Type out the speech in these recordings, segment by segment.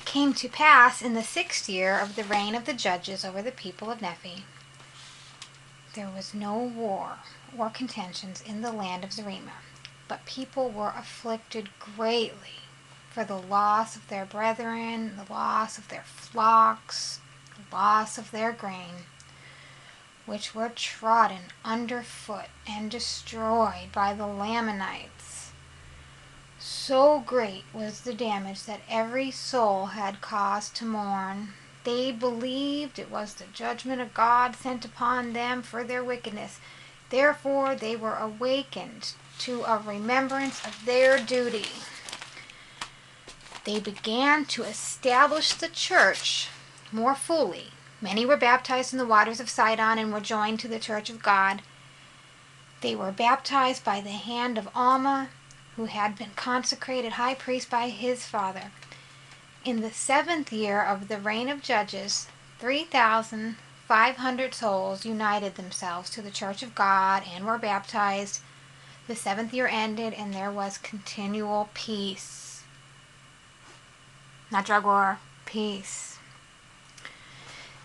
came to pass in the 6th year of the reign of the judges over the people of Nephi, there was no war or contentions in the land of Zarima, but people were afflicted greatly for the loss of their brethren, the loss of their flocks, the loss of their grain, which were trodden underfoot and destroyed by the Lamanites. So great was the damage that every soul had cause to mourn. They believed it was the judgment of God sent upon them for their wickedness. Therefore they were awakened to a remembrance of their duty. They began to establish the church more fully. Many were baptized in the waters of Sidon and were joined to the church of God. They were baptized by the hand of Alma, who had been consecrated high priest by his father. In the 7th year of the reign of Judges, 3,500 souls united themselves to the church of God and were baptized. The 7th year ended, and there was continual peace. Not drug war, peace.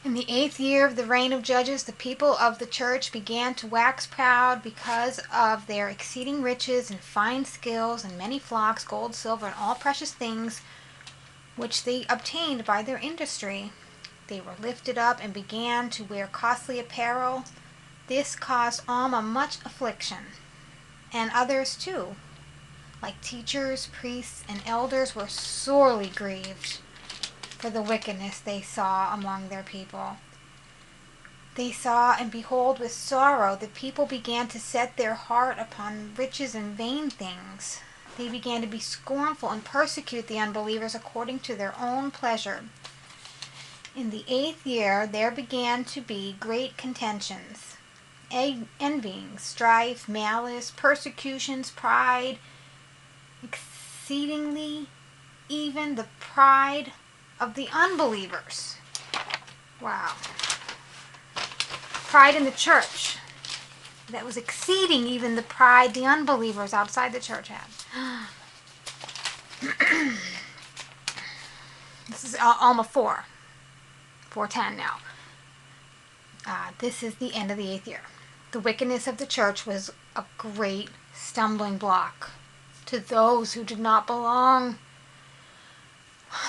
In the 8th year of the reign of Judges, the people of the church began to wax proud because of their exceeding riches and fine skills and many flocks, gold, silver, and all precious things which they obtained by their industry. They were lifted up and began to wear costly apparel. This caused Alma much affliction, and others too, like teachers, priests, and elders, were sorely grieved for the wickedness they saw among their people. They saw, and behold, with sorrow, the people began to set their heart upon riches and vain things. They began to be scornful and persecute the unbelievers according to their own pleasure. In the 8th year there began to be great contentions, envyings, strife, malice, persecutions, pride, exceedingly even the pride of the unbelievers. Wow. Pride in the church. That was exceeding even the pride the unbelievers outside the church had. This is Alma 4:10 now. This is the end of the 8th year. The wickedness of the church was a great stumbling block to those who did not belong.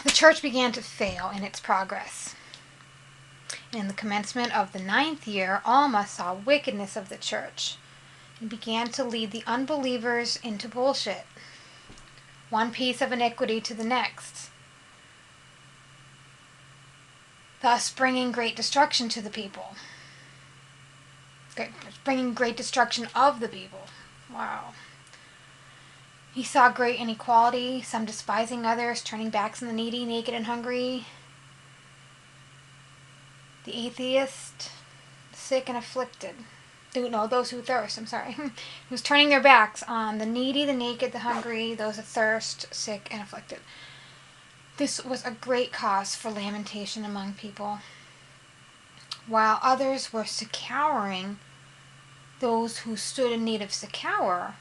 The church began to fail in its progress. In the commencement of the 9th year, Alma saw wickedness of the church and began to lead the unbelievers into bullshit, one piece of iniquity to the next, thus bringing great destruction to the people. Bringing great destruction of the people. Wow. He saw great inequality, some despising others, turning backs on the needy, naked, and hungry, the atheist, sick, and afflicted. No, those who thirst, who's turning their backs on the needy, the naked, the hungry, those that thirst, sick, and afflicted. This was a great cause for lamentation among people. While others were succoring those who stood in need of succor,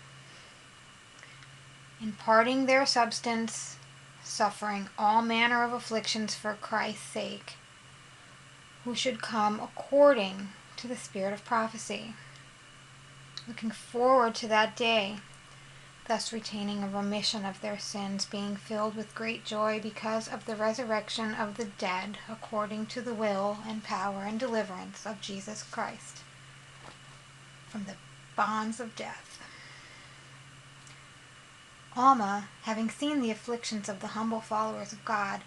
imparting their substance, suffering all manner of afflictions for Christ's sake, who should come according to the spirit of prophecy, looking forward to that day, thus retaining a remission of their sins, being filled with great joy because of the resurrection of the dead, according to the will and power and deliverance of Jesus Christ from the bonds of death. Alma, having seen the afflictions of the humble followers of God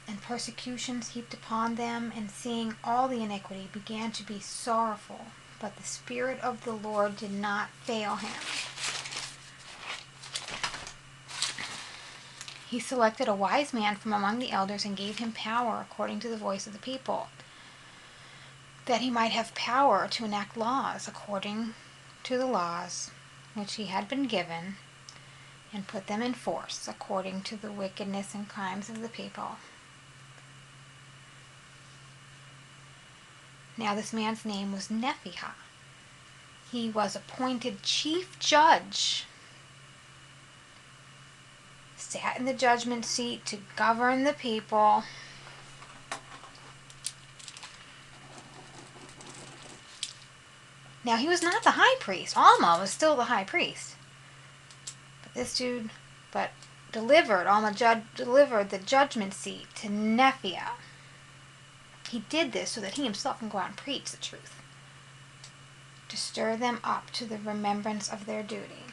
and persecutions heaped upon them, and seeing all the iniquity, began to be sorrowful, but the Spirit of the Lord did not fail him. He selected a wise man from among the elders and gave him power according to the voice of the people, that he might have power to enact laws according to the laws which he had been given, and put them in force according to the wickedness and crimes of the people. Now this man's name was Nephihah. He was appointed chief judge sat in the judgment seat to govern the people. Now, he was not the high priest. Alma was still the high priest. But this dude, Alma delivered the judgment seat to Nephihah. He did this so that he himself can go out and preach the truth, to stir them up to the remembrance of their duty,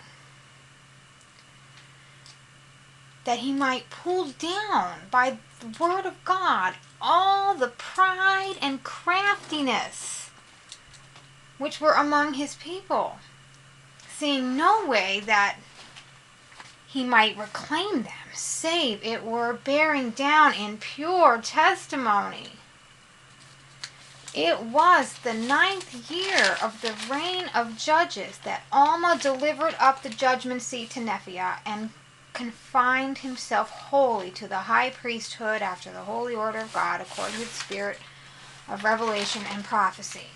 that he might pull down by the word of God all the pride and craftiness which were among his people, seeing no way that he might reclaim them, save it were bearing down in pure testimony. It was the 9th year of the reign of judges that Alma delivered up the judgment seat to Nephihah and confined himself wholly to the high priesthood after the holy order of God, according to the spirit of revelation and prophecy.